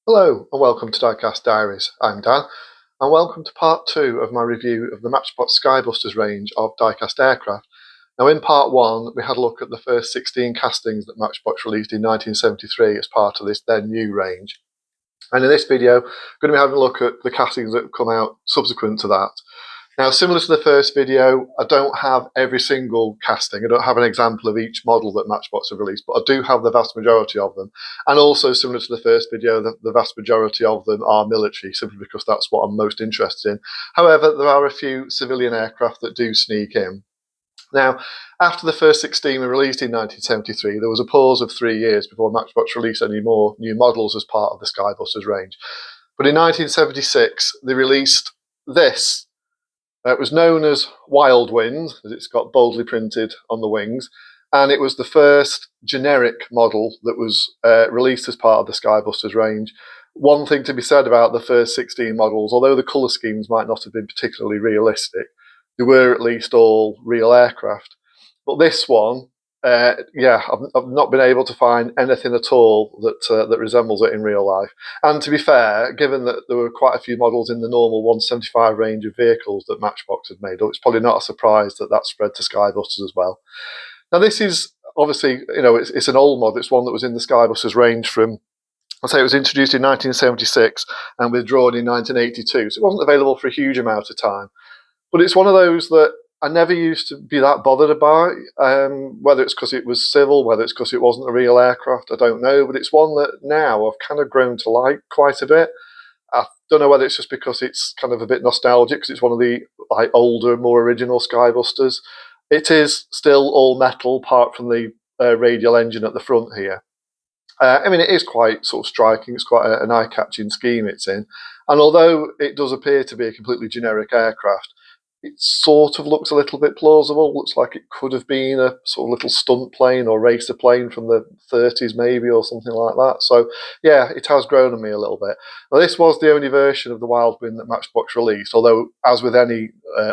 Hello and welcome to Diecast Diaries. I'm Dan and welcome to part 2 of my review of the Matchbox Skybusters range of diecast aircraft. Now in part 1 we had a look at the first 16 castings that Matchbox released in 1973 as part of this then new range. And in this video I'm going to be having a look at the castings that have come out subsequent to that. Now, similar to the first video, I don't have every single casting. I don't have an example of each model that Matchbox have released, but I do have the vast majority of them. And also, similar to the first video, the vast majority of them are military, simply because that's what I'm most interested in. However, there are a few civilian aircraft that do sneak in. Now, after the first 16 were released in 1973, there was a pause of 3 years before Matchbox released any more new models as part of the Skybusters range. But in 1976, they released this. It was known as Wild Wind, as it's got boldly printed on the wings, and it was the first generic model that was released as part of the Skybusters range. One thing to be said about the first 16 models, although the colour schemes might not have been particularly realistic, they were at least all real aircraft. But this one, I've not been able to find anything at all that resembles it in real life. And to be fair, given that there were quite a few models in the normal 175 range of vehicles that Matchbox had made, it's probably not a surprise that that spread to Skybusters as well. Now this is obviously, it's an old mod. It's one that was in the Skybusters range from, I'll say it was introduced in 1976 and withdrawn in 1982, so it wasn't available for a huge amount of time. But it's one of those that I never used to be that bothered about, whether it's because it was civil, whether it's because it wasn't a real aircraft, I don't know. But it's one that now I've kind of grown to like quite a bit. I don't know whether it's just because it's kind of a bit nostalgic, because it's one of the older, more original Skybusters. It is still all metal, apart from the radial engine at the front here. It is quite sort of striking. It's quite an eye-catching scheme it's in. And although it does appear to be a completely generic aircraft, it sort of looks a little bit plausible. Looks like it could have been a sort of little stunt plane or racer plane from the 30s maybe, or something like that. So yeah, it has grown on me a little bit. Now this was the only version of the Wild Wind that Matchbox released, although as with any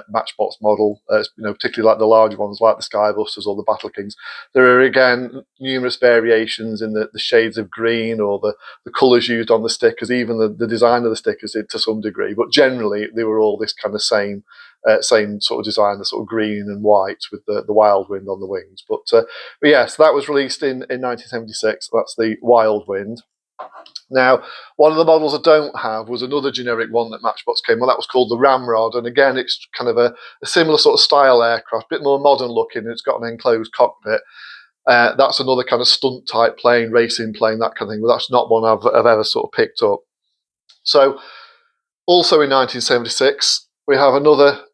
Matchbox model, particularly like the large ones like the Skybusters or the Battle Kings, there are again numerous variations in the shades of green or the colours used on the stickers, even the design of the stickers did to some degree, but generally they were all this kind of same sort of design, the sort of green and white with the Wild Wind on the wings. But yeah, so that was released in 1976. That's the Wild Wind. Now, one of the models I don't have was another generic one that Matchbox came with. That was called the Ramrod, and again, it's kind of a similar sort of style aircraft, a bit more modern looking. It's got an enclosed cockpit. That's another kind of stunt type plane, racing plane, that kind of thing. But that's not one I've ever sort of picked up. So, also in 1976, we have another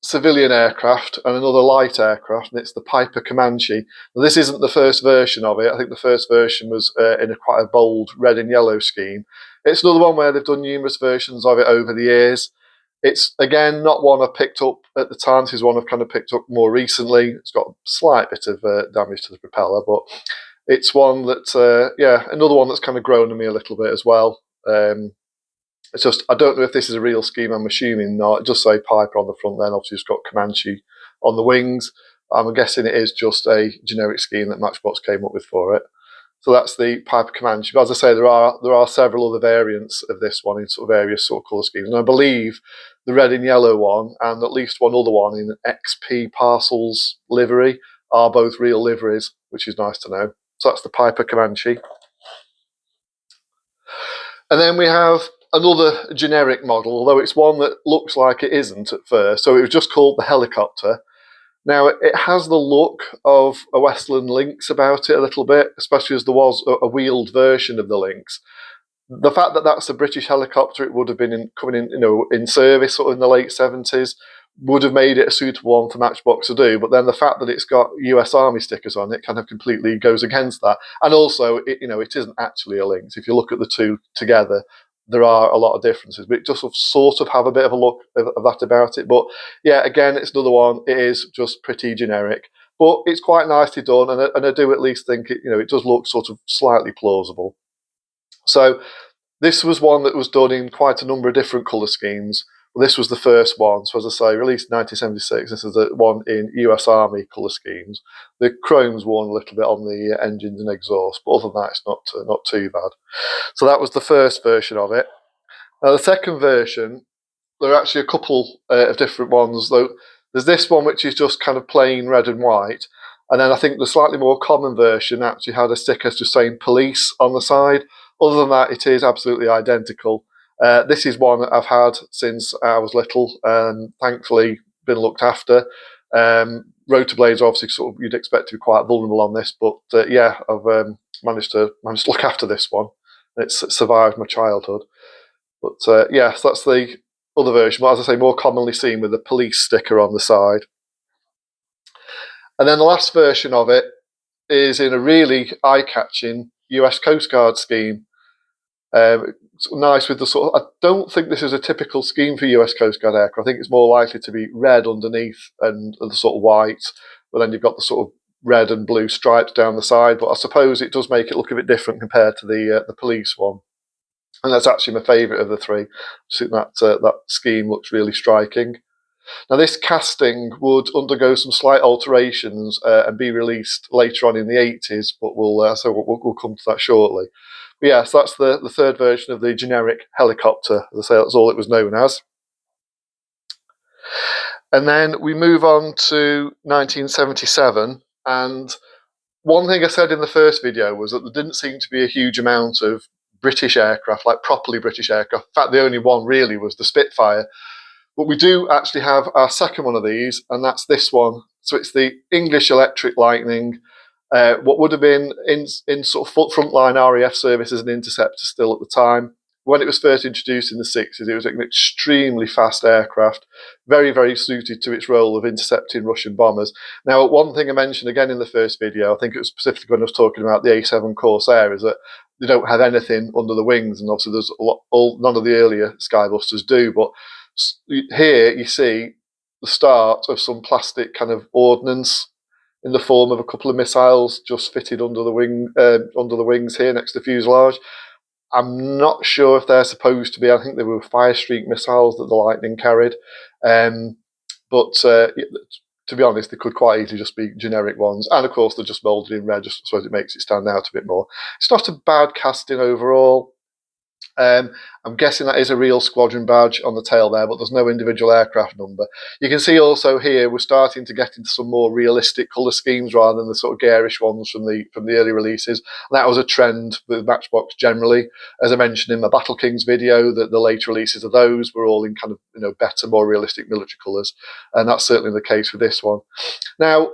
civilian aircraft and another light aircraft, and it's the Piper Comanche. Now, this isn't the first version of it. I think the first version was in quite a bold red and yellow scheme. It's another one where they've done numerous versions of it over the years. It's, again, not one I picked up at the time. This is one I've kind of picked up more recently. It's got a slight bit of damage to the propeller, but it's one that, another one that's kind of grown on me a little bit as well. It's just, I don't know if this is a real scheme. I'm assuming not. It does say Piper on the front then. Obviously, it's got Comanche on the wings. I'm guessing it is just a generic scheme that Matchbox came up with for it. So that's the Piper Comanche. But as I say, there are several other variants of this one in sort of various sort of colour schemes. And I believe the red and yellow one and at least one other one in XP Parcels livery are both real liveries, which is nice to know. So that's the Piper Comanche. And then we have another generic model, although it's one that looks like it isn't at first. So it was just called the Helicopter. Now, it has the look of a Westland Lynx about it a little bit, especially as there was a wheeled version of the Lynx. The fact that that's a British helicopter, it would have been coming in service sort of in the late 70s, would have made it a suitable one for Matchbox to do. But then the fact that it's got US Army stickers on it kind of completely goes against that. And also, it isn't actually a Lynx. If you look at the two together, there are a lot of differences, but it just sort of have a bit of a look of that about it. But yeah, again, it's another one. It is just pretty generic, but it's quite nicely done, and I do at least think it does look sort of slightly plausible. So this was one that was done in quite a number of different colour schemes, Well, this was the first one. So as I say, released in 1976. This is the one in US Army colour schemes. The chrome's worn a little bit on the engines and exhaust, but other than that, it's not too bad. So that was the first version of it. Now the second version, there are actually a couple of different ones. Though there's this one which is just kind of plain red and white, and then I think the slightly more common version actually had a sticker just saying police on the side. Other than that, it is absolutely identical. This is one that I've had since I was little, and thankfully been looked after. Rotor blades are obviously sort of, you'd expect to be quite vulnerable on this, but yeah, I've managed to look after this one. It's survived my childhood. But yes, that's the other version, but as I say, more commonly seen with the police sticker on the side. And then the last version of it is in a really eye-catching US Coast Guard scheme. It's nice with the sort of, I don't think this is a typical scheme for US Coast Guard aircraft. I think it's more likely to be red underneath and the sort of white, but then you've got the sort of red and blue stripes down the side. But I suppose it does make it look a bit different compared to the police one. And that's actually my favourite of the three. I think that scheme looks really striking. Now, this casting would undergo some slight alterations and be released later on in the 80s, but we'll come to that shortly. But yeah, so that's the third version of the generic helicopter. As I say, that's all it was known as. And then we move on to 1977, and one thing I said in the first video was that there didn't seem to be a huge amount of British aircraft, like properly British aircraft. In fact, the only one really was the Spitfire. But we do actually have our second one of these, and that's this one. So it's the English Electric Lightning, what would have been in sort of frontline RAF service as an interceptor still at the time. When it was first introduced in the 60s, it was an extremely fast aircraft, very, very suited to its role of intercepting Russian bombers. Now, one thing I mentioned again in the first video, I think it was specifically when I was talking about the A7 Corsair, is that they don't have anything under the wings, and obviously there's none of the earlier Skybusters do, but here you see the start of some plastic kind of ordnance in the form of a couple of missiles just fitted under the wings here next to fuselage. I'm not sure if they're supposed to be. I think they were Fire Streak missiles that the Lightning carried, but to be honest, they could quite easily just be generic ones. And of course, they're just moulded in red, just so it makes it stand out a bit more. It's not a bad casting overall. I'm guessing that is a real squadron badge on the tail there, but there's no individual aircraft number. You can see also here we're starting to get into some more realistic colour schemes rather than the sort of garish ones from the early releases. And that was a trend with Matchbox generally. As I mentioned in my Battle Kings video, that the later releases of those were all in kind of better, more realistic military colours, and that's certainly the case with this one. Now,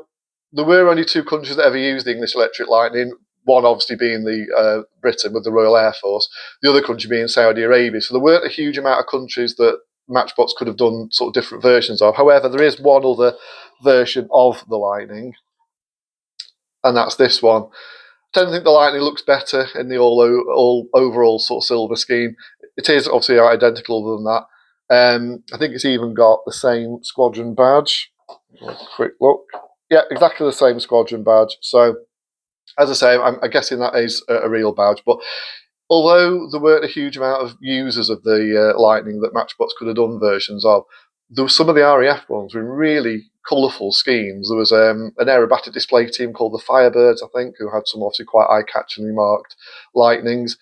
there were only two countries that ever used the English Electric Lightning. One obviously being the Britain with the Royal Air Force, the other country being Saudi Arabia. So there weren't a huge amount of countries that Matchbox could have done sort of different versions of. However, there is one other version of the Lightning, and that's this one. I tend to think the Lightning looks better in the all overall sort of silver scheme. It is obviously identical other than that. I think it's even got the same squadron badge. Quick look. Yeah, exactly the same squadron badge. So, as I say, I'm guessing that is a real badge. But although there weren't a huge amount of users of the Lightning that Matchbox could have done versions of, there were some of the RAF ones with really colourful schemes. There was an aerobatic display team called the Firebirds, I think, who had some obviously quite eye-catchingly marked Lightnings.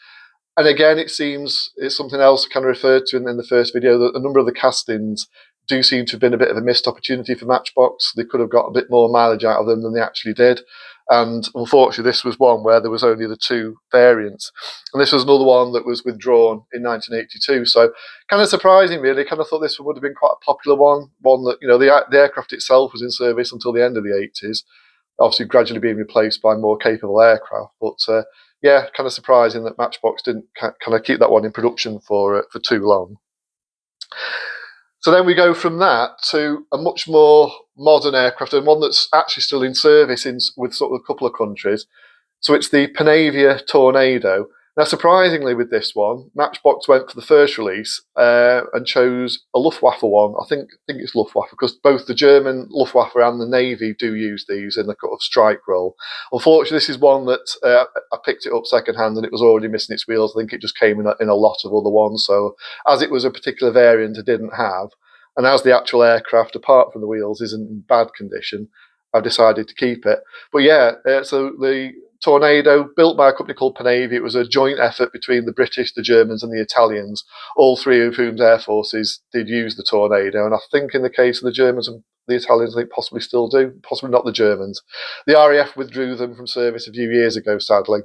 And again, it seems it's something else kind of referred to in the first video, that a number of the castings do seem to have been a bit of a missed opportunity for Matchbox. They could have got a bit more mileage out of them than they actually did. And unfortunately, this was one where there was only the two variants. And this was another one that was withdrawn in 1982. So kind of surprising, really. Kind of thought this would have been quite a popular one that, the aircraft itself was in service until the end of the 80s, obviously gradually being replaced by more capable aircraft. But yeah, kind of surprising that Matchbox didn't kind of keep that one in production for too long. So then we go from that to a much more modern aircraft, and one that's actually still in service with sort of a couple of countries. So it's the Panavia Tornado. Now, surprisingly, with this one, Matchbox went for the first release and chose a Luftwaffe one. I think it's Luftwaffe because both the German Luftwaffe and the Navy do use these in the kind of strike role. Unfortunately, this is one that I picked it up secondhand and it was already missing its wheels. I think it just came in a lot of other ones. So, as it was a particular variant I didn't have, and as the actual aircraft, apart from the wheels, isn't in bad condition, I decided to keep it. But yeah, so the Tornado, built by a company called Panavia. It was a joint effort between the British, the Germans, and the Italians, all three of whom's air forces did use the Tornado. And I think in the case of the Germans and the Italians, they possibly still do, possibly not the Germans. The RAF withdrew them from service a few years ago, sadly.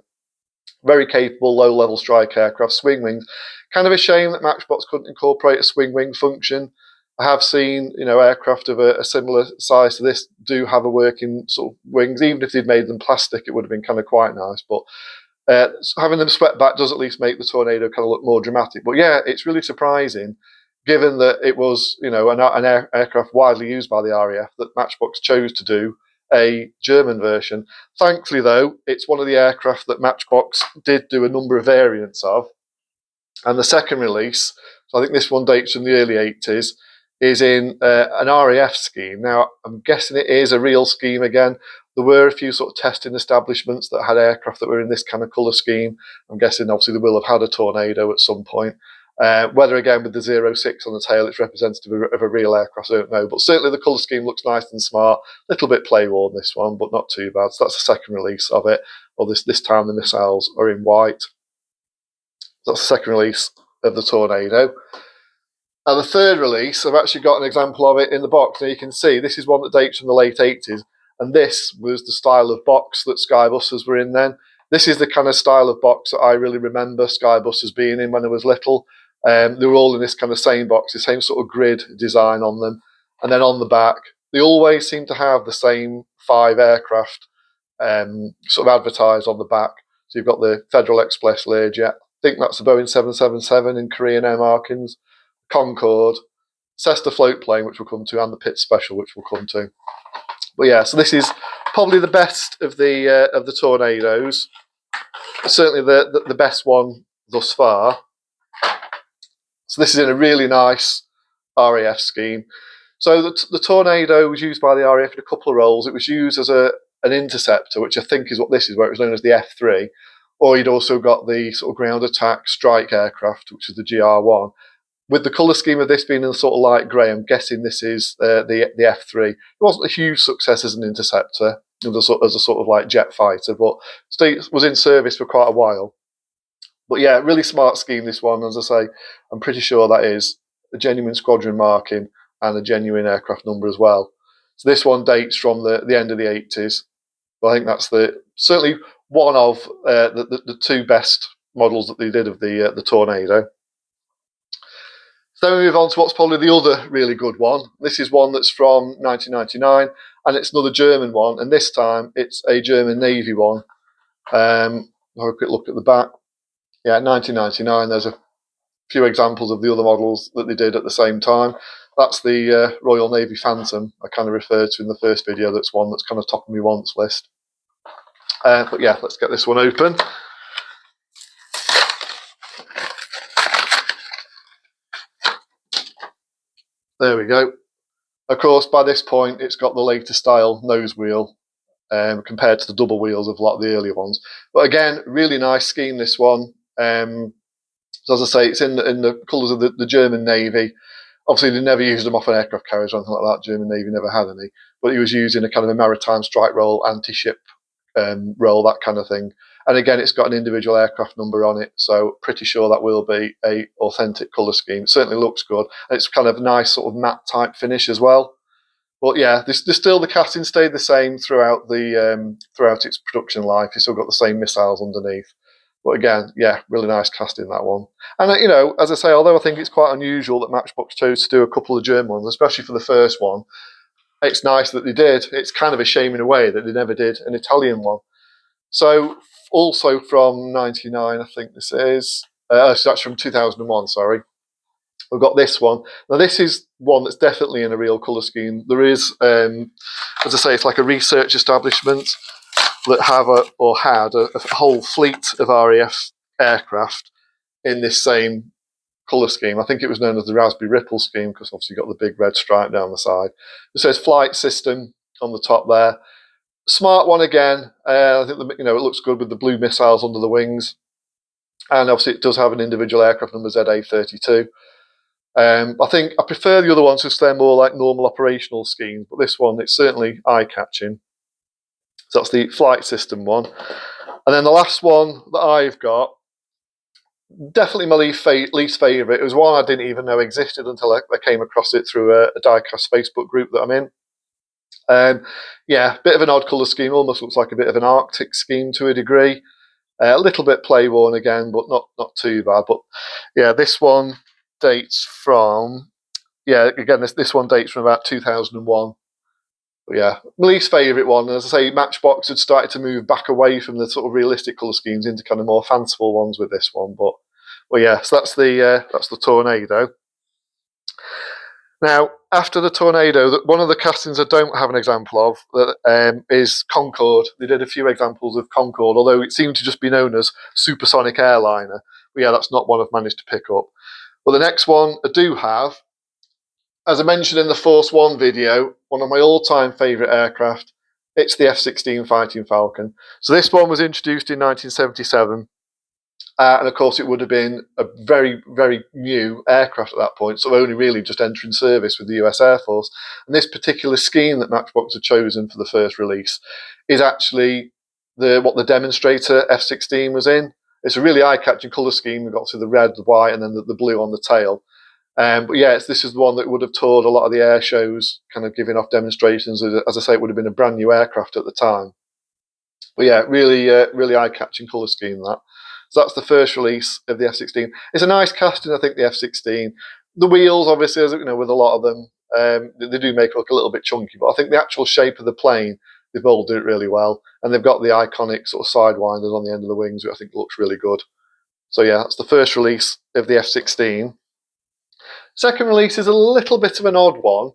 Very capable, low-level strike aircraft, swing wings. Kind of a shame that Matchbox couldn't incorporate a swing wing function. I have seen, aircraft of a similar size to this do have a working sort of wings. Even if they'd made them plastic, it would have been kind of quite nice. But having them swept back does at least make the Tornado kind of look more dramatic. But yeah, it's really surprising, given that it was, an aircraft widely used by the RAF, that Matchbox chose to do a German version. Thankfully, though, it's one of the aircraft that Matchbox did do a number of variants of. And the second release, so I think this one dates from the early 80s, is in an RAF scheme. Now, I'm guessing it is a real scheme again. There were a few sort of testing establishments that had aircraft that were in this kind of colour scheme. I'm guessing, obviously, they will have had a Tornado at some point. Whether, again, with the 06 on the tail, it's representative of a real aircraft, I don't know. But certainly the colour scheme looks nice and smart. A little bit play-worn, this one, but not too bad. So that's the second release of it. Or this time the missiles are in white. So that's the second release of the Tornado. And the third release, I've actually got an example of it in the box. Now you can see this is one that dates from the late 80s, and this was the style of box that Skybusters were in then. This is the kind of style of box that I really remember Skybusters being in when I was little. They were all in this kind of same box, the same sort of grid design on them. And then on the back, they always seem to have the same 5 aircraft sort of advertised on the back. So you've got the Federal Express Learjet. I think that's the Boeing 777 in Korean air markings. Concorde, Cessna float plane, which we'll come to, and the Pitt Special, which we'll come to. But yeah, so this is probably the best of the Tornadoes. Certainly the best one thus far. So this is in a really nice RAF scheme. So the Tornado was used by the RAF in a couple of roles. It was used as an interceptor, which I think is what this is, where it was known as the F3. Or you'd also got the sort of ground attack strike aircraft, which is the GR1. With the colour scheme of this being in sort of light grey, I'm guessing this is the F3. It wasn't a huge success as an interceptor, as a sort of like jet fighter, but was in service for quite a while. But yeah, really smart scheme, this one. As I say, I'm pretty sure that is a genuine squadron marking and a genuine aircraft number as well. So this one dates from the end of the 80s. But I think that's certainly one of the 2 best models that they did of the Tornado. So then we move on to what's probably the other really good one. This is one that's from 1999, and it's another German one, and this time it's a German Navy one. Have a quick look at the back. Yeah, 1999, there's a few examples of the other models that they did at the same time. That's the Royal Navy Phantom I kind of referred to in the first video. That's one that's kind of top of my wants list. But yeah, let's get this one open. There we go. Of course, by this point, it's got the later style nose wheel compared to the double wheels of a lot of the earlier ones. But again, really nice scheme, this one. So as I say, it's in the colours of the German Navy. Obviously, they never used them off an aircraft carrier or anything like that. German Navy never had any. But he was using a kind of a maritime strike role, anti-ship role, that kind of thing. And again, it's got an individual aircraft number on it, so pretty sure that will be a authentic colour scheme. It certainly looks good. And it's kind of a nice sort of matte type finish as well. But yeah, there's still the casting stayed the same throughout its production life. You've still got the same missiles underneath. But again, yeah, really nice casting, that one. And as I say, although I think it's quite unusual that Matchbox chose to do a couple of German ones, especially for the first one, it's nice that they did. It's kind of a shame in a way that they never did an Italian one. So also from 99, I think this is. So that's from 2001, sorry. We've got this one. Now this is one that's definitely in a real colour scheme. There is, as I say, it's like a research establishment that have had a whole fleet of RAF aircraft in this same colour scheme. I think it was known as the Raspberry Ripple scheme because obviously you've got the big red stripe down the side. It says flight system on the top there. Smart one again. I think it looks good with the blue missiles under the wings, and obviously it does have an individual aircraft number ZA32. I think I prefer the other ones because they're more like normal operational schemes, but this one, it's certainly eye-catching. So that's the flight system one. And then the last one that I've got, definitely my least favourite. It was one I didn't even know existed until I came across it through a Diecast Facebook group that I'm in. Yeah, bit of an odd colour scheme, almost looks like a bit of an Arctic scheme to a degree. A little bit play-worn again, but not too bad. But yeah, this one dates from, again, this one dates from about 2001. But yeah, my least favourite one. As I say, Matchbox had started to move back away from the sort of realistic colour schemes into kind of more fanciful ones with this one. But well, yeah, so that's the Tornado. Now, after the Tornado, one of the castings I don't have an example of is Concorde. They did a few examples of Concorde, although it seemed to just be known as Supersonic Airliner. But yeah, that's not one I've managed to pick up. But the next one I do have, as I mentioned in the Force One video, one of my all-time favourite aircraft, it's the F-16 Fighting Falcon. So this one was introduced in 1977. And of course, it would have been a very, very new aircraft at that point, so only really just entering service with the US Air Force. And this particular scheme that Matchbox had chosen for the first release is actually what the demonstrator F-16 was in. It's a really eye-catching colour scheme. We've got the red, the white, and then the blue on the tail. But yeah, this is the one that would have toured a lot of the air shows, kind of giving off demonstrations. As I say, it would have been a brand new aircraft at the time. But yeah, really eye-catching colour scheme, that. So that's the first release of the F-16. It's a nice casting, I think, the F-16. The wheels, obviously, as with a lot of them, they do make it look a little bit chunky, but I think the actual shape of the plane, they've molded it really well. And they've got the iconic sort of sidewinders on the end of the wings, which I think looks really good. So yeah, that's the first release of the F-16. Second release is a little bit of an odd one.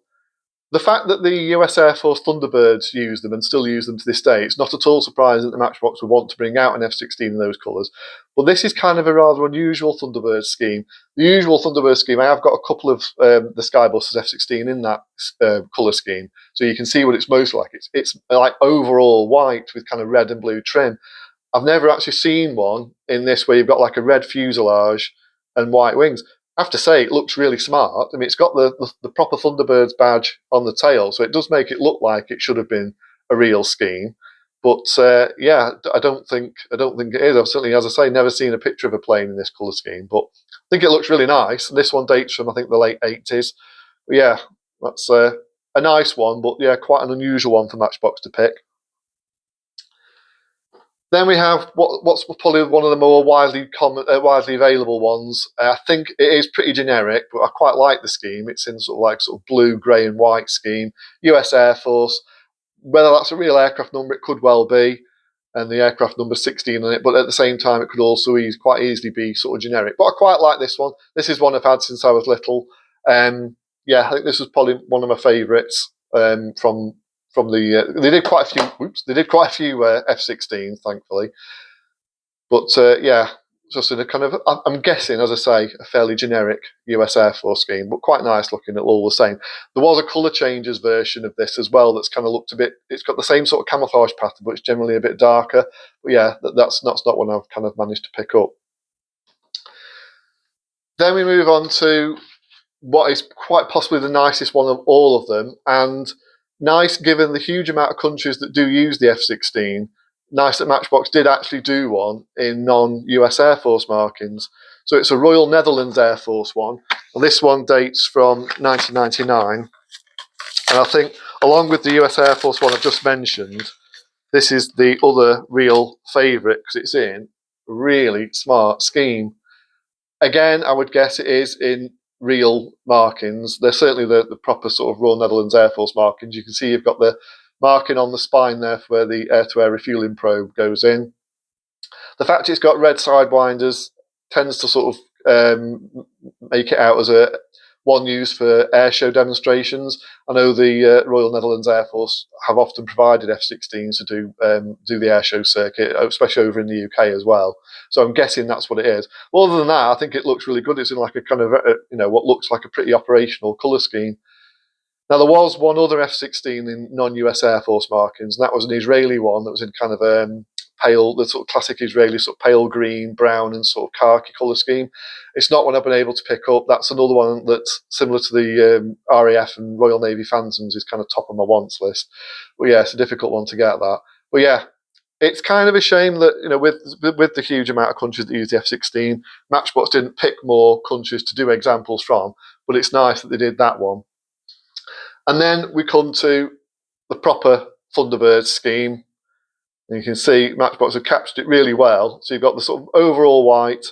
The fact that the US Air Force Thunderbirds use them and still use them to this day, it's not at all surprising that the Matchbox would want to bring out an F-16 in those colours. But this is kind of a rather unusual Thunderbird scheme. The usual Thunderbird scheme, I have got a couple of the Skybusters F-16 in that colour scheme, so you can see what it's most like. It's like overall white with kind of red and blue trim. I've never actually seen one in this where you've got like a red fuselage and white wings. I have to say, it looks really smart. I mean, it's got the proper Thunderbirds badge on the tail, so it does make it look like it should have been a real scheme. But yeah, I don't think it is. I've certainly, as I say, never seen a picture of a plane in this colour scheme, but I think it looks really nice. This one dates from, I think, the late 80s. But yeah, that's a nice one, but yeah, quite an unusual one for Matchbox to pick. Then we have what's probably one of the more widely available ones. I think it is pretty generic, but I quite like the scheme. It's in sort of blue, grey, and white scheme. US Air Force. Whether that's a real aircraft number, it could well be, and the aircraft number 16 on it. But at the same time, it could also quite easily be sort of generic. But I quite like this one. This is one I've had since I was little. Yeah, I think this was probably one of my favourites from the they did quite a few F-16s, thankfully, but yeah, just in a kind of, I'm guessing, as I say, a fairly generic US Air Force scheme, but quite nice looking, all the same. There was a colour changes version of this as well that's kind of looked a bit, it's got the same sort of camouflage pattern, but it's generally a bit darker. But yeah, that's not one I've kind of managed to pick up. Then we move on to what is quite possibly the nicest one of all of them, and nice given the huge amount of countries that do use the F-16. Nice that Matchbox did actually do one in non-US Air Force markings. So it's a Royal Netherlands Air Force one. And this one dates from 1999. And I think, along with the US Air Force one I've just mentioned, this is the other real favourite because it's in a really smart scheme. Again, I would guess it is in real markings. They're certainly the proper sort of Royal Netherlands Air Force markings. You can see you've got the marking on the spine there for where the air-to-air refueling probe goes in. The fact it's got red sidewinders tends to sort of make it out as one used for air show demonstrations. I know the Royal Netherlands Air Force have often provided F-16s to do the air show circuit, especially over in the UK as well. So I'm guessing that's what it is. Well, other than that, I think it looks really good. It's in like a kind of what looks like a pretty operational colour scheme. Now, there was one other F-16 in non-US Air Force markings, and that was an Israeli one that was in kind of pale, the sort of classic Israeli sort of pale green, brown, and sort of khaki colour scheme. It's not one I've been able to pick up. That's another one that's similar to the RAF and Royal Navy Phantoms, is kind of top of my wants list. But yeah, it's a difficult one to get that. But yeah, it's kind of a shame that, with the huge amount of countries that use the F-16, Matchbox didn't pick more countries to do examples from, but it's nice that they did that one. And then we come to the proper Thunderbird scheme. And you can see Matchbox have captured it really well. So you've got the sort of overall white,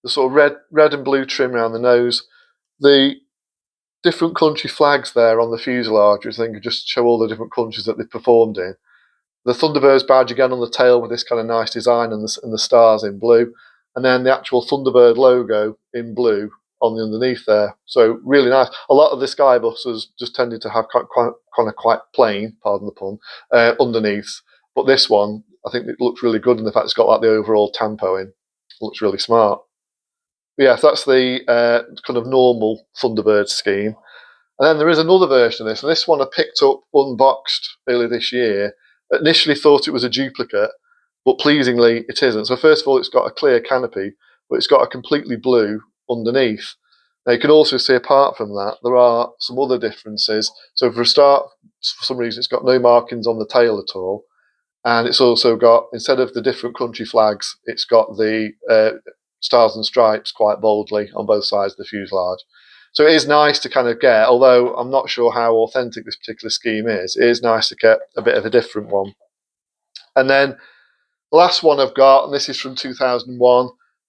the sort of red and blue trim around the nose, the different country flags there on the fuselage, which I think just show all the different countries that they've performed in. The Thunderbirds badge again on the tail with this kind of nice design and the stars in blue. And then the actual Thunderbird logo in blue on the underneath there. So really nice. A lot of the Skybusters just tended to have quite plain, pardon the pun, underneath. But this one, I think it looks really good in the fact it's got like the overall tampo in. It looks really smart. But yeah, so that's the kind of normal Thunderbird scheme. And then there is another version of this, and this one I picked up unboxed earlier this year. Initially thought it was a duplicate, but pleasingly it isn't. So first of all, it's got a clear canopy, but it's got a completely blue underneath. Now you can also see, apart from that, there are some other differences. So for a start, for some reason, it's got no markings on the tail at all. And it's also got, instead of the different country flags, it's got the stars and stripes quite boldly on both sides of the fuselage. So it is nice to kind of get, although I'm not sure how authentic this particular scheme is, it is nice to get a bit of a different one. And then the last one I've got, and this is from 2001,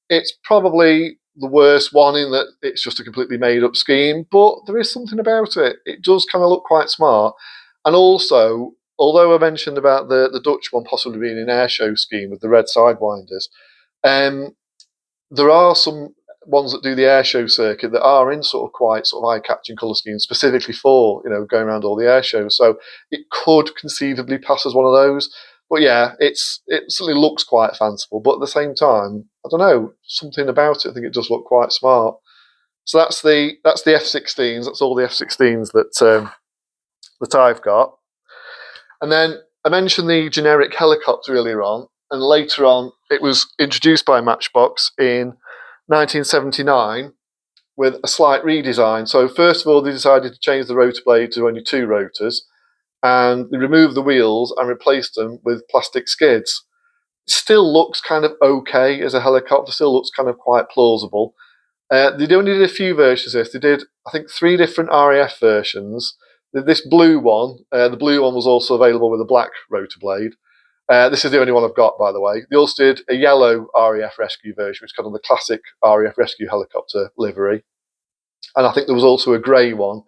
it's probably the worst one in that it's just a completely made up scheme, but there is something about it. It does kind of look quite smart. And also, although I mentioned about the Dutch one possibly being an air show scheme with the red sidewinders, there are some ones that do the air show circuit that are in sort of quite sort of eye-catching colour schemes specifically for going around all the air shows. So it could conceivably pass as one of those. But yeah, it certainly looks quite fanciful. But at the same time, I don't know, something about it. I think it does look quite smart. So that's the F-16s. That's all the F-16s that I've got. And then I mentioned the generic helicopter earlier on, and later on it was introduced by Matchbox in 1979 with a slight redesign. So first of all, they decided to change the rotor blade to only 2 rotors, and they removed the wheels and replaced them with plastic skids. It still looks kind of okay as a helicopter, still looks kind of quite plausible. They only did a few versions of this. They did, I think, 3 different RAF versions. This blue one, the blue one was also available with a black rotor blade. This is the only one I've got, by the way. They also did a yellow RAF Rescue version, which is kind of the classic RAF Rescue helicopter livery. And I think there was also a grey one.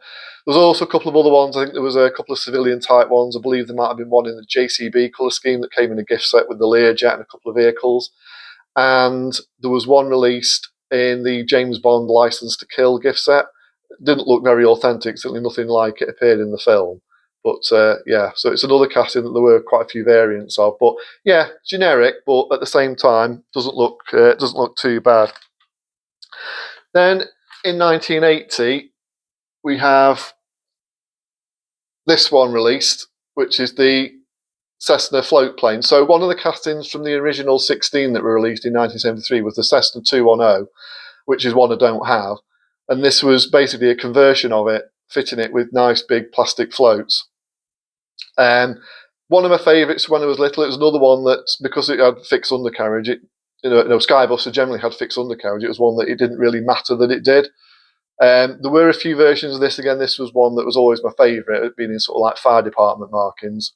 There was also a couple of other ones. I think there was a couple of civilian type ones. I believe there might have been one in the JCB colour scheme that came in a gift set with the Learjet and a couple of vehicles. And there was one released in the James Bond License to Kill gift set. It didn't look very authentic, certainly nothing like it appeared in the film. But yeah, so it's another casting that there were quite a few variants of. But yeah, generic, but at the same time doesn't look too bad. Then in 1980, we have this one released, which is the Cessna float plane. So one of the castings from the original 16 that were released in 1973 was the Cessna 210, which is one I don't have. And this was basically a conversion of it, fitting it with nice big plastic floats. One of my favourites when I was little, it was another one that, because it had fixed undercarriage, Skybuster generally had fixed undercarriage, it was one that it didn't really matter that it did. There were a few versions of this. Again, this was one that was always my favourite. It had been in sort of like fire department markings.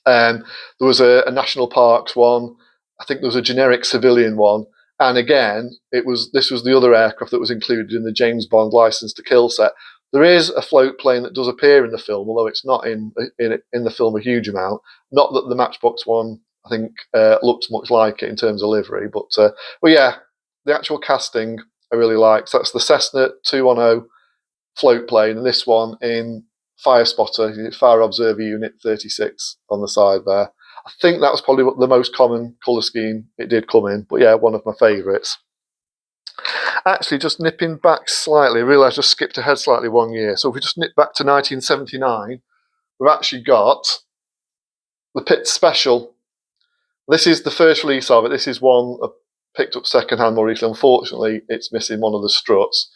There was a national parks one. I think there was a generic civilian one. And again, this was the other aircraft that was included in the James Bond License to Kill set. There is a float plane that does appear in the film, although it's not in the film a huge amount. Not that the Matchbox one, I think, looks much like it in terms of livery. But yeah, the actual casting I really like. So that's the Cessna 210 float plane, and this one in Fire Spotter, Fire Observer Unit 36 on the side there. I think that was probably the most common colour scheme it did come in, but yeah, one of my favourites. Actually, just nipping back slightly, I realised I just skipped ahead slightly 1 year. So if we just nip back to 1979, we've actually got the Pit Special. This is the first release of it. This is one I picked up second-hand more recently. Unfortunately, it's missing one of the struts.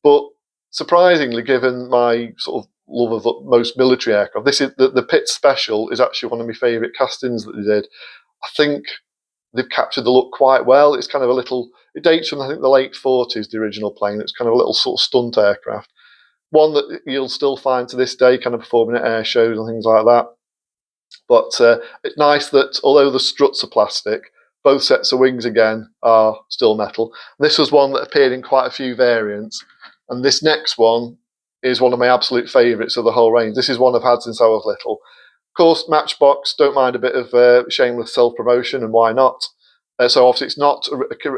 But surprisingly, given my sort of love of most military aircraft, this is the Pit Special is actually one of my favourite castings that they did. I think they've captured the look quite well. It's kind of a little, it dates from I think the late 40s, the original plane. It's kind of a little sort of stunt aircraft. One that you'll still find to this day, kind of performing at air shows and things like that. But it's nice that although the struts are plastic, both sets of wings again are still metal. This was one that appeared in quite a few variants, and this next one is one of my absolute favourites of the whole range. This is one I've had since I was little. Of course, Matchbox don't mind a bit of shameless self-promotion, and why not? So obviously it's not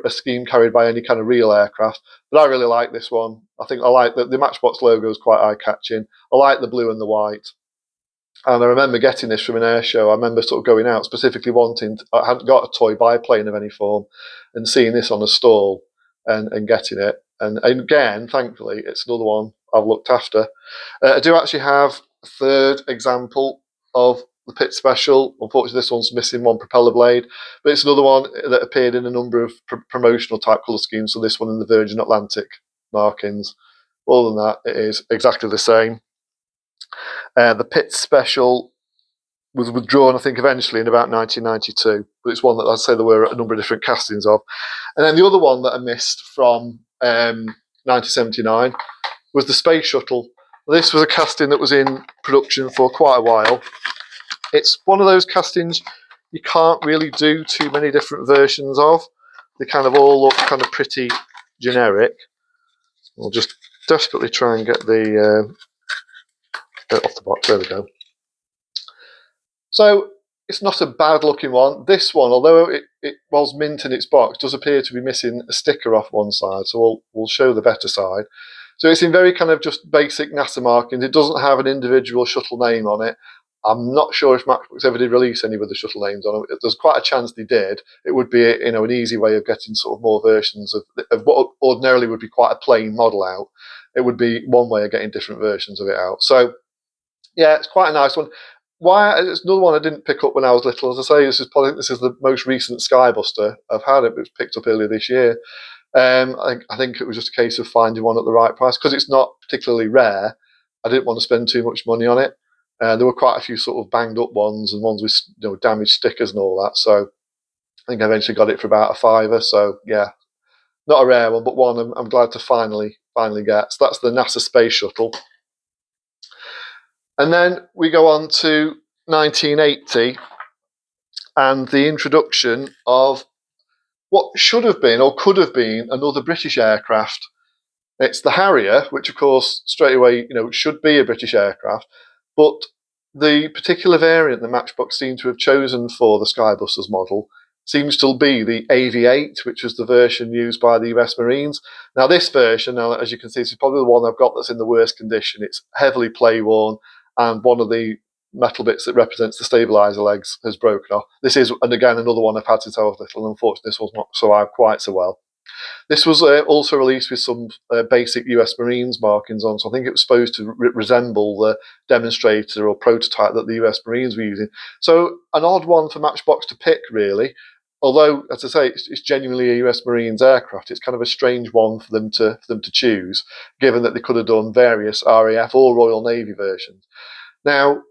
a scheme carried by any kind of real aircraft, but I really like this one. I think I like the Matchbox logo is quite eye-catching. I like the blue and the white. And I remember getting this from an air show. I remember sort of going out specifically wanting, I hadn't got a toy biplane of any form, and seeing this on a stall and getting it. And again, thankfully, it's another one I've looked after. I do actually have a third example of the Pit Special. Unfortunately, this one's missing one propeller blade, but it's another one that appeared in a number of promotional type colour schemes. So this one in the Virgin Atlantic markings. Other than that, it is exactly the same. The Pit Special was withdrawn, I think, eventually in about 1992, but it's one that I'd say there were a number of different castings of. And then the other one that I missed from 1979 was the Space Shuttle. This was a casting that was in production for quite a while. It's one of those castings you can't really do too many different versions of. They kind of all look kind of pretty generic. I'll just desperately try and get the off the box. There we go. So it's not a bad looking one. This one, although it was mint in its box, does appear to be missing a sticker off one side. So we'll show the better side. So it's in very kind of just basic NASA markings. It doesn't have an individual shuttle name on it. I'm not sure if Matchbox ever did release any with the shuttle names on them. There's quite a chance they did. It would be an easy way of getting sort of more versions of what ordinarily would be quite a plain model out. It would be one way of getting different versions of it out. So yeah, it's quite a nice one. Why? It's another one I didn't pick up when I was little. As I say, this is the most recent Skybuster I've had. It was picked up earlier this year. I think it was just a case of finding one at the right price because it's not particularly rare. I didn't want to spend too much money on it. There were quite a few sort of banged up ones and ones with damaged stickers and all that. So I think I eventually got it for about a £5. So yeah, not a rare one, but one I'm glad to finally get. So that's the NASA Space Shuttle. And then we go on to 1980 and the introduction of what should have been or could have been another British aircraft. It's the Harrier, which of course straight away should be a British aircraft, but the particular variant the Matchbox seemed to have chosen for the Skybusters model seems to be the AV8, which was the version used by the US Marines. Now this version, as you can see, this is probably the one I've got that's in the worst condition. It's heavily play-worn, and one of the metal bits that represents the stabilizer legs has broken off. This is, and again, another one I've had since I was little, and unfortunately this was not survived quite so well. This was also released with some basic US Marines markings on, so I think it was supposed to resemble the demonstrator or prototype that the US Marines were using. So an odd one for Matchbox to pick, really. Although, as I say, it's genuinely a US Marines aircraft. It's kind of a strange one for them to choose, given that they could have done various RAF or Royal Navy versions. Now,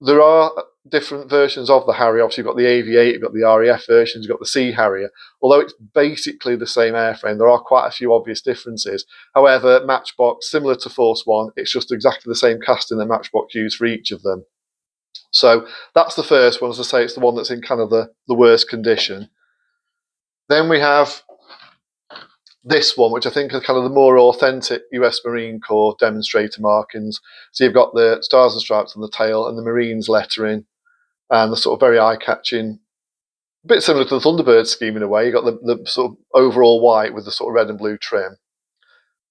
there are different versions of the Harrier. Obviously, you've got the AV8, you've got the RAF versions, you've got the Sea Harrier. Although it's basically the same airframe, there are quite a few obvious differences. However, Matchbox, similar to Force One, it's just exactly the same casting that Matchbox used for each of them. So that's the first one. As I say, it's the one that's in kind of the worst condition. Then we have this one, which I think are kind of the more authentic US Marine Corps demonstrator markings. So you've got the stars and stripes on the tail and the Marines lettering and the sort of very eye-catching, a bit similar to the Thunderbird scheme in a way. You've got the sort of overall white with the sort of red and blue trim.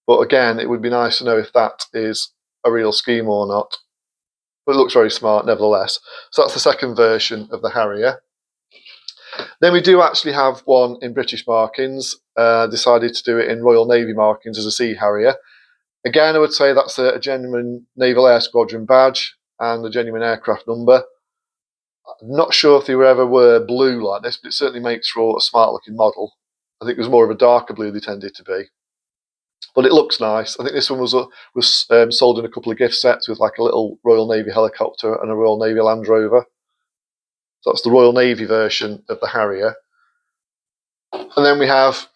But again, it would be nice to know if that is a real scheme or not. But it looks very smart nevertheless. So that's the second version of the Harrier. Then we do actually have one in British markings. Decided to do it in Royal Navy markings as a Sea Harrier. Again, I would say that's a genuine Naval Air Squadron badge and a genuine aircraft number. I'm not sure if they ever were blue like this, but it certainly makes for a smart looking model. I think it was more of a darker blue they tended to be. But it looks nice. I think this one was sold in a couple of gift sets with like a little Royal Navy helicopter and a Royal Navy Land Rover. So that's the Royal Navy version of the Harrier. And then we have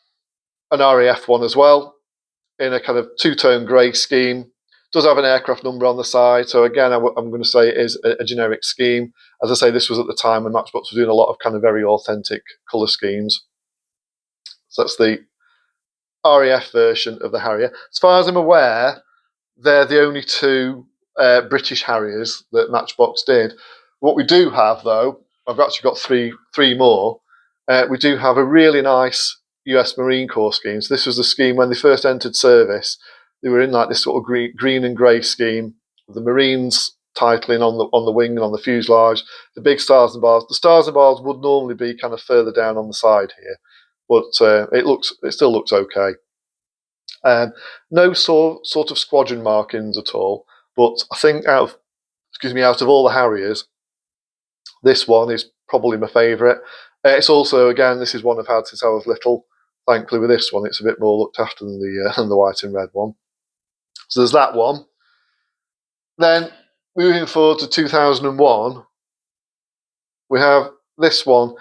an RAF one as well in a kind of two-tone grey scheme. Does have an aircraft number on the side. So again, I'm going to say it is a generic scheme. As I say, this was at the time when Matchbox was doing a lot of kind of very authentic colour schemes. So that's the RAF version of the Harrier. As far as I'm aware, they're the only two British Harriers that Matchbox did. What we do have, though, I've actually got three more. We do have a really nice US Marine Corps scheme. So this was the scheme when they first entered service. They were in like this sort of green and grey scheme. The Marines titling on the wing and on the fuselage, the big stars and bars. The stars and bars would normally be kind of further down on the side here, but it still looks okay. No sort of squadron markings at all, but I think out of all the Harriers, this one is probably my favourite. It's also, again, this is one I've had since I was little. Thankfully, with this one, it's a bit more looked after than the white and red one. So there's that one. Then moving forward to 2001, we have this one.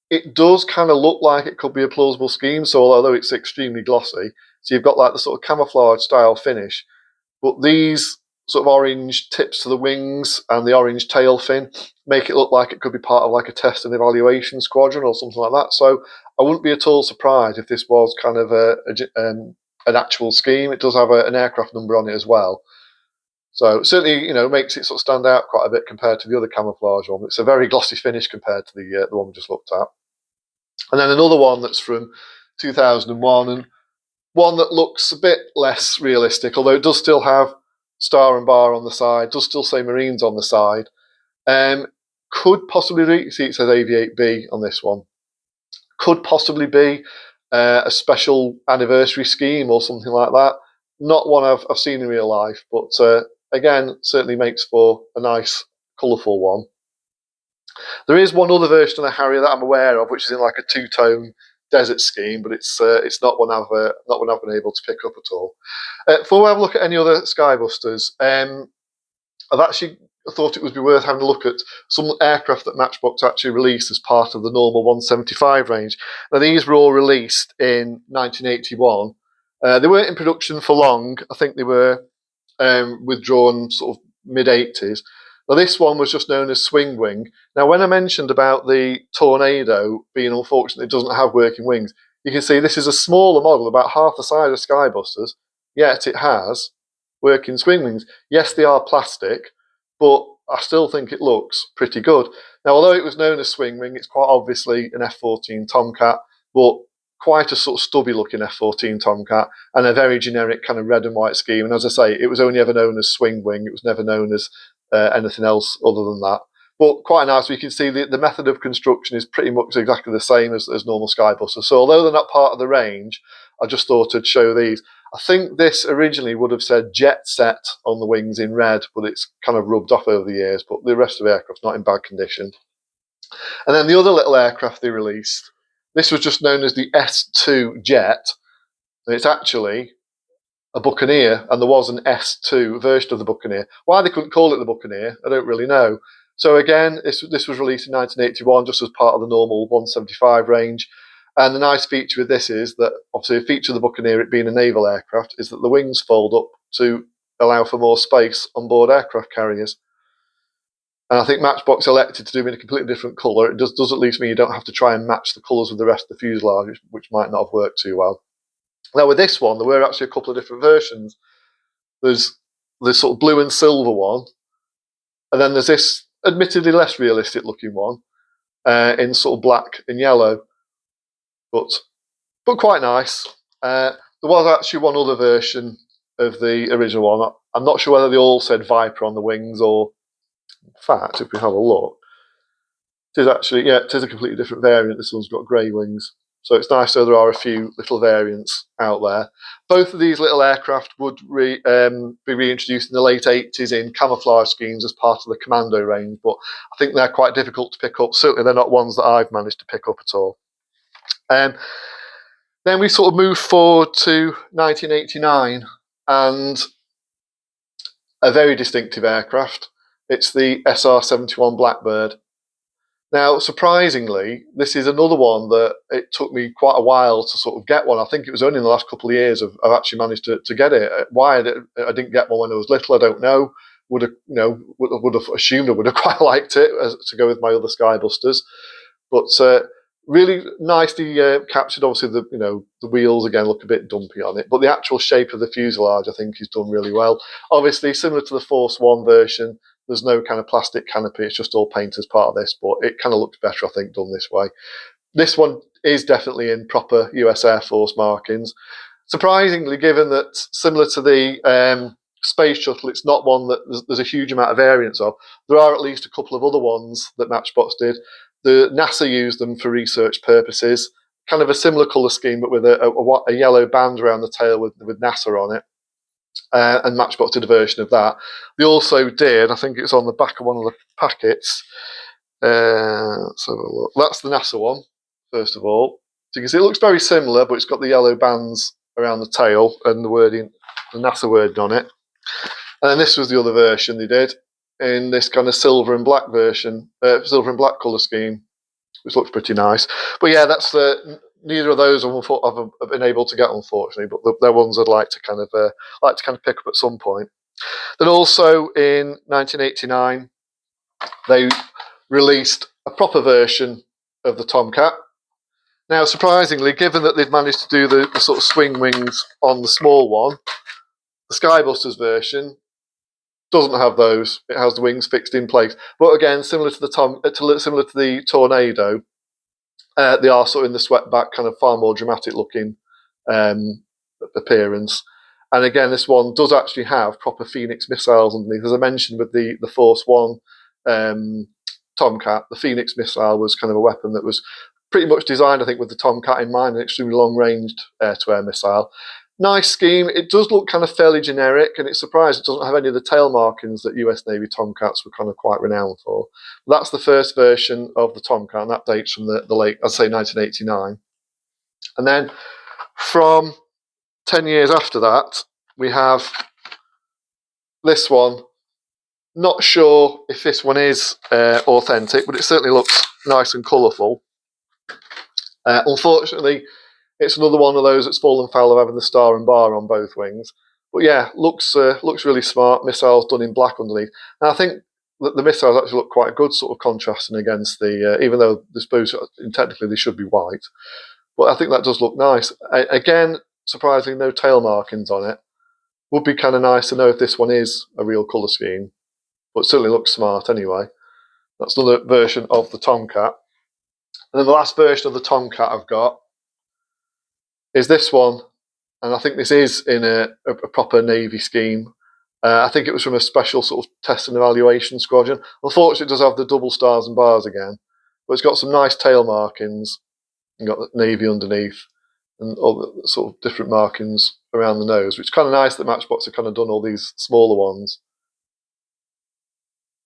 It does kind of look like it could be a plausible scheme, so although it's extremely glossy, so you've got like the sort of camouflage style finish, but these sort of orange tips to the wings and the orange tail fin make it look like it could be part of like a test and evaluation squadron or something like that. So I wouldn't be at all surprised if this was kind of an actual scheme. It does have an aircraft number on it as well. So certainly, makes it sort of stand out quite a bit compared to the other camouflage one. It's a very glossy finish compared to the one we just looked at. And then another one that's from 2001 and one that looks a bit less realistic, although it does still have star and bar on the side, does still say Marines on the side. Could possibly be, see it says Aviate-B on this one, could possibly be a special anniversary scheme or something like that. Not one I've seen in real life, but again, certainly makes for a nice, colourful one. There is one other version of the Harrier that I'm aware of, which is in like a two-tone desert scheme, but it's not one I've been able to pick up at all. Before we have a look at any other Skybusters, I've actually thought it would be worth having a look at some aircraft that Matchbox actually released as part of the normal 175 range. Now these were all released in 1981. They weren't in production for long. I think they were withdrawn sort of mid-80s. Now this one was just known as Swing Wing. Now when I mentioned about the Tornado being unfortunate it doesn't have working wings, you can see this is a smaller model, about half the size of Skybusters, yet it has working swing wings. Yes, they are plastic, but I still think it looks pretty good. Now although it was known as Swing Wing, it's quite obviously an F-14 Tomcat, but quite a sort of stubby looking F-14 Tomcat and a very generic kind of red and white scheme. And as I say, it was only ever known as Swing Wing. It was never known as anything else other than that. But quite nice. We can see the method of construction is pretty much exactly the same as normal Skybusters. So although they're not part of the range, I just thought I'd show these. I think this originally would have said Jet Set on the wings in red, but it's kind of rubbed off over the years. But the rest of the aircraft's not in bad condition. And then the other little aircraft they released, this was just known as the S2 Jet. And it's actually a Buccaneer, and there was an S2 version of the Buccaneer. Why they couldn't call it the Buccaneer, I don't really know. So again, this was released in 1981 just as part of the normal 175 range. And the nice feature with this is that, obviously a feature of the Buccaneer, it being a naval aircraft, is that the wings fold up to allow for more space on board aircraft carriers. And I think Matchbox elected to do it in a completely different colour. It does at least mean you don't have to try and match the colours with the rest of the fuselage, which might not have worked too well. Now with this one, there were actually a couple of different versions. There's the sort of blue and silver one, and then there's this admittedly less realistic looking one in sort of black and yellow, but quite nice. There was actually one other version of the original one. I'm not sure whether they all said Viper on the wings, or in fact, if we have a look, it is actually, yeah, it is a completely different variant. This one's got grey wings. So it's nice, so there are a few little variants out there. Both of these little aircraft would be reintroduced in the late 80s in camouflage schemes as part of the Commando range, but I think they're quite difficult to pick up. Certainly they're not ones that I've managed to pick up at all. Then we sort of move forward to 1989 and a very distinctive aircraft. It's the SR-71 Blackbird. Now, surprisingly, this is another one that it took me quite a while to sort of get one. I think it was only in the last couple of years I've actually managed to get it. Why I didn't get one when I was little, I don't know. Would have assumed I would have quite liked it to go with my other Skybusters, but really nicely captured. Obviously, the wheels again look a bit dumpy on it, but the actual shape of the fuselage I think is done really well. Obviously, similar to the Force One version, there's no kind of plastic canopy. It's just all paint as part of this, but it kind of looks better, I think, done this way. This one is definitely in proper US Air Force markings. Surprisingly, given that similar to the Space Shuttle, it's not one that there's a huge amount of variants of. There are at least a couple of other ones that Matchbox did. The NASA used them for research purposes, kind of a similar colour scheme, but with a yellow band around the tail with NASA on it. And Matchbox did a version of that. They also did, I think it's on the back of one of the packets. Let's have a look. That's the NASA one, first of all. So you can see it looks very similar, but it's got the yellow bands around the tail and the wording, the NASA wording on it. And then this was the other version they did in this kind of silver and black version, silver and black colour scheme, which looks pretty nice. But yeah, that's neither of those I've been able to get, unfortunately, but they're ones I'd like to kind of pick up at some point. Then also in 1989, they released a proper version of the Tomcat. Now, surprisingly, given that they've managed to do the sort of swing wings on the small one, the Skybusters version doesn't have those. It has the wings fixed in place. But again, similar to the Tornado, they are sort of in the swept back, kind of far more dramatic looking appearance. And again, this one does actually have proper Phoenix missiles underneath. As I mentioned with the Force One Tomcat, the Phoenix missile was kind of a weapon that was pretty much designed, I think, with the Tomcat in mind, an extremely long-ranged air-to-air missile. Nice scheme. It does look kind of fairly generic, and it's surprised it doesn't have any of the tail markings that US Navy Tomcats were kind of quite renowned for. That's the first version of the Tomcat, and that dates from the late, I'd say, 1989. And then from 10 years after that, we have this one. Not sure if this one is authentic, but it certainly looks nice and colourful. Unfortunately, it's another one of those that's fallen foul of having the star and bar on both wings. But yeah, looks really smart. Missiles done in black underneath. And I think that the missiles actually look quite good, sort of contrasting against the, even though I suppose technically they should be white. But I think that does look nice. Again, surprisingly, no tail markings on it. Would be kind of nice to know if this one is a real colour scheme. But it certainly looks smart anyway. That's another version of the Tomcat. And then the last version of the Tomcat I've got is this one. And I think this is in a proper Navy scheme. I think it was from a special sort of test and evaluation squadron. Unfortunately, it does have the double stars and bars again. But it's got some nice tail markings. You've got the Navy underneath and all the sort of different markings around the nose, which is kind of nice that Matchbox have kind of done all these smaller ones.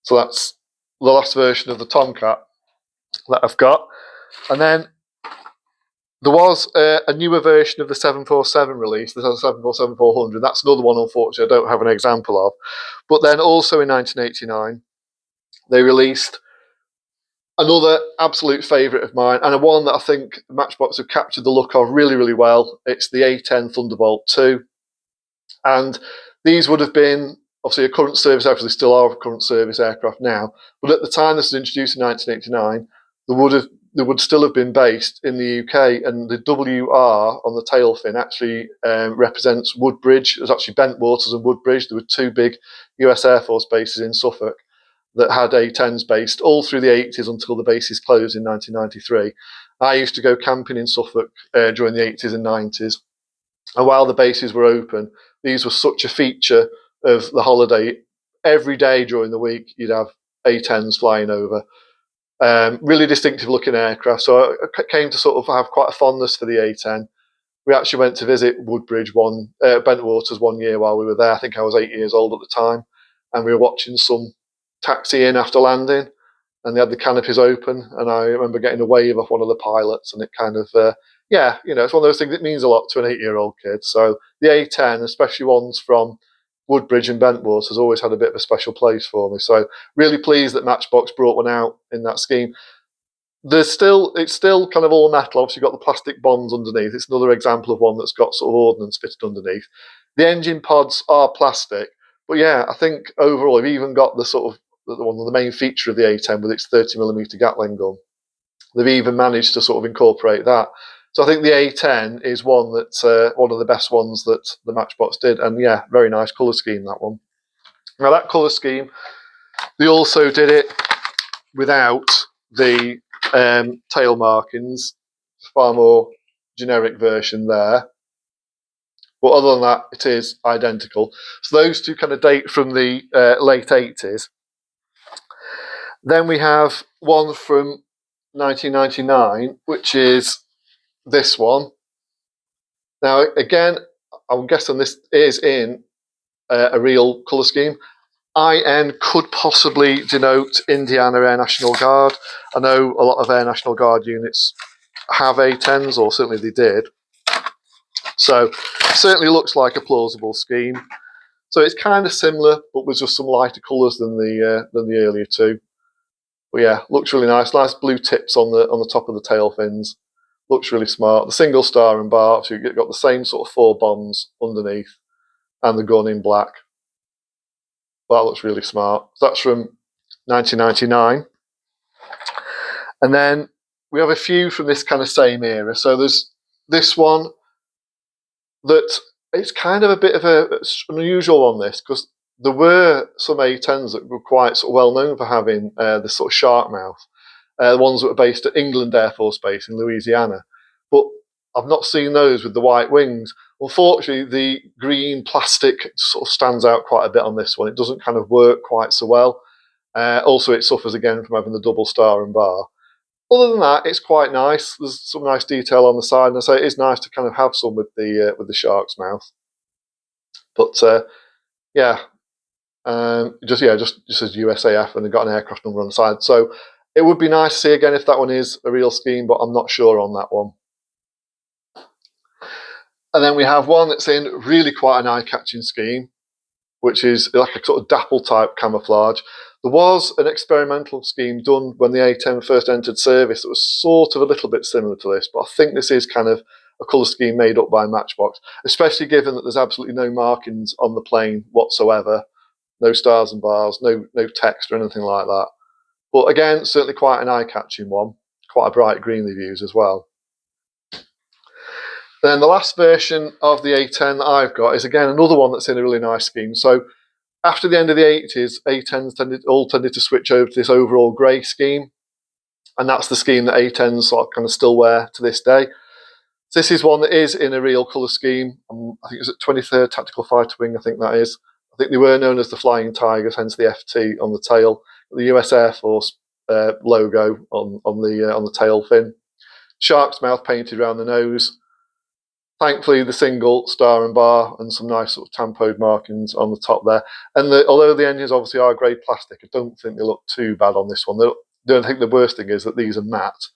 So that's the last version of the Tomcat that I've got. And then there was a newer version of the 747 release, the 747-400. That's another one, unfortunately, I don't have an example of. But then also in 1989, they released another absolute favourite of mine, and a one that I think Matchbox have captured the look of really, really well. It's the A-10 Thunderbolt 2. And these would have been, obviously, a current service aircraft. They still are a current service aircraft now. But at the time this was introduced in 1989, they would still have been based in the UK, and the WR on the tail fin actually represents Woodbridge. It was actually Bentwaters and Woodbridge. There were two big US Air Force bases in Suffolk that had A-10s based all through the 80s until the bases closed in 1993. I used to go camping in Suffolk during the 80s and 90s, And while the bases were open, these were such a feature of the holiday. Every day during the week, you'd have A-10s flying over. Really distinctive looking aircraft. So I came to sort of have quite a fondness for the A-10. We actually went to visit Woodbridge Bentwaters one year while we were there. I think I was 8 years old at the time. And we were watching some taxi in after landing, and they had the canopies open. And I remember getting a wave off one of the pilots, and it kind of, it's one of those things that means a lot to an 8-year-old kid. So the A-10, especially ones from Woodbridge and Bentwaters, has always had a bit of a special place for me. So really pleased that Matchbox brought one out in that scheme. It's still kind of all metal. Obviously, you've got the plastic bombs underneath. It's another example of one that's got sort of ordnance fitted underneath. The engine pods are plastic, but yeah, I think overall, you've even got the sort of one of the main feature of the A-10 with its 30mm Gatling gun. They've even managed to sort of incorporate that. So I think the A-10 is one that's one of the best ones that the Matchbox did, and yeah, very nice colour scheme, that one. Now that colour scheme, they also did it without the tail markings, far more generic version there. But other than that, it is identical. So those two kind of date from the late 80s. Then we have one from 1999, which is this one. Now, again, I'm guessing this is in a real colour scheme. IN could possibly denote Indiana Air National Guard. I know a lot of Air National Guard units have A-10s, or certainly they did. So it certainly looks like a plausible scheme. So it's kind of similar, but with just some lighter colours than the earlier two. But yeah, looks really nice. Nice blue tips on the top of the tail fins. Looks really smart. The single star and bar, so you've got the same sort of 4 bombs underneath, and the gun in black. That looks really smart. So that's from 1999. And then we have a few from this kind of same era. So there's this one that it's kind of a bit of an unusual on this, because there were some A-10s that were quite sort of well known for having this sort of shark mouth. The ones that were based at England Air Force Base in Louisiana. But I've not seen those with the white wings. Unfortunately, the green plastic sort of stands out quite a bit on this one. It doesn't kind of work quite so well. Also, it suffers again from having the double star and bar. Other than that, it's quite nice. There's some nice detail on the side, and I say it is nice to kind of have some with the shark's mouth. But just as USAF, and they've got an aircraft number on the side. So it would be nice to see again if that one is a real scheme, but I'm not sure on that one. And then we have one that's in really quite an eye-catching scheme, which is like a sort of dapple type camouflage. There was an experimental scheme done when the A-10 first entered service that was sort of a little bit similar to this, but I think this is kind of a colour scheme made up by Matchbox, especially given that there's absolutely no markings on the plane whatsoever, no stars and bars, no text or anything like that. But again, certainly quite an eye-catching one, quite a bright green they've used as well. Then the last version of the A-10 that I've got is again another one that's in a really nice scheme. So after the end of the 80s, A-10s tended to switch over to this overall grey scheme, and that's the scheme that A-10s sort of kind of still wear to this day. So this is one that is in a real colour scheme. I think it's at 23rd Tactical Fighter Wing, I think that is. I think they were known as the Flying Tigers, hence the FT on the tail. The US Air Force logo on the tail fin. Shark's mouth painted around the nose. Thankfully, the single star and bar and some nice sort of tampoed markings on the top there. And although the engines obviously are grey plastic, I don't think they look too bad on this one. I think the worst thing is that these are matte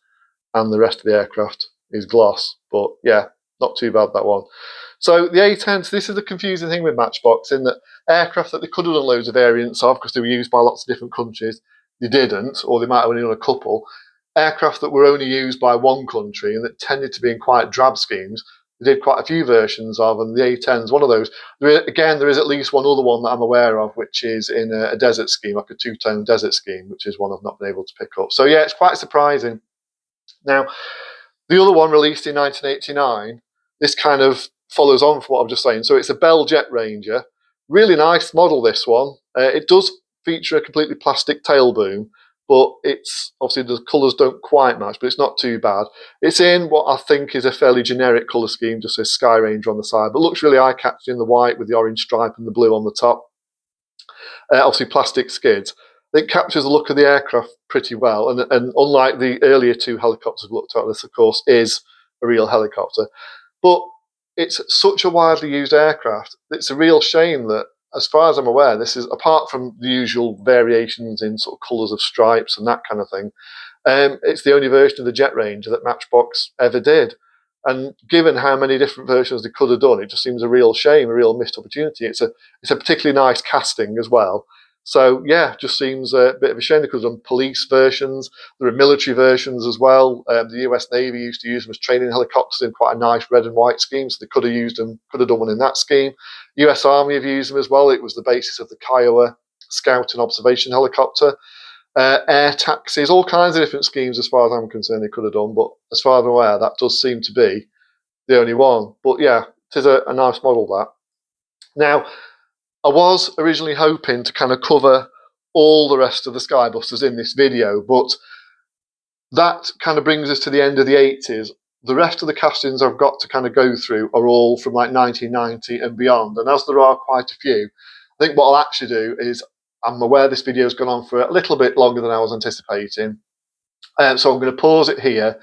and the rest of the aircraft is gloss. But yeah, not too bad, that one. So the A-10s, this is the confusing thing with Matchbox, in that aircraft that they could have done loads of variants of because they were used by lots of different countries, they didn't, or they might have only done a couple. Aircraft that were only used by one country and that tended to be in quite drab schemes, they did quite a few versions of, and the A-10's one of those. There is at least one other one that I'm aware of, which is in a desert scheme, like a two-tone desert scheme, which is one I've not been able to pick up. So yeah, it's quite surprising. Now, the other one released in 1989, this kind of follows on from what I'm just saying. So it's a Bell Jet Ranger. Really nice model, this one. It does feature a completely plastic tail boom, but it's obviously the colours don't quite match, but it's not too bad. It's in what I think is a fairly generic colour scheme, just says Sky Ranger on the side, but looks really eye-catching in the white with the orange stripe and the blue on the top. Obviously plastic skids. It captures the look of the aircraft pretty well, and unlike the earlier two helicopters we've looked at, this of course is a real helicopter. But it's such a widely used aircraft, it's a real shame that, as far as I'm aware, this is, apart from the usual variations in sort of colours of stripes and that kind of thing, it's the only version of the Jet Ranger that Matchbox ever did. And given how many different versions they could have done, it just seems a real shame, a real missed opportunity. It's a particularly nice casting as well. So yeah, just seems a bit of a shame. They could have done police versions. There are military versions as well. The US Navy used to use them as training helicopters in quite a nice red and white scheme, so they could have used them, could have done one in that scheme. US Army have used them as well. It was the basis of the Kiowa scout and observation helicopter. Air taxis, all kinds of different schemes as far as I'm concerned they could have done, but as far as I'm aware, that does seem to be the only one. But yeah, it is a nice model, that. Now, I was originally hoping to kind of cover all the rest of the Skybusters in this video, but that kind of brings us to the end of the 80s. The rest of the castings I've got to kind of go through are all from like 1990 and beyond, and as there are quite a few, I think what I'll actually do is, I'm aware this video has gone on for a little bit longer than I was anticipating, so I'm going to pause it here,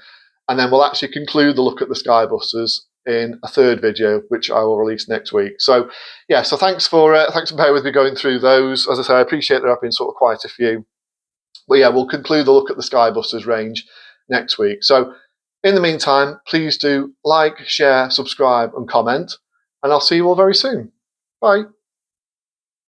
and then we'll actually conclude the look at the Skybusters in a third video, which I will release next week. So yeah, so thanks for bearing with me going through those. As I say, I appreciate there have been sort of quite a few, but yeah, we'll conclude the look at the Skybusters range next week. So in the meantime, please do like, share, subscribe, and comment, and I'll see you all very soon. Bye.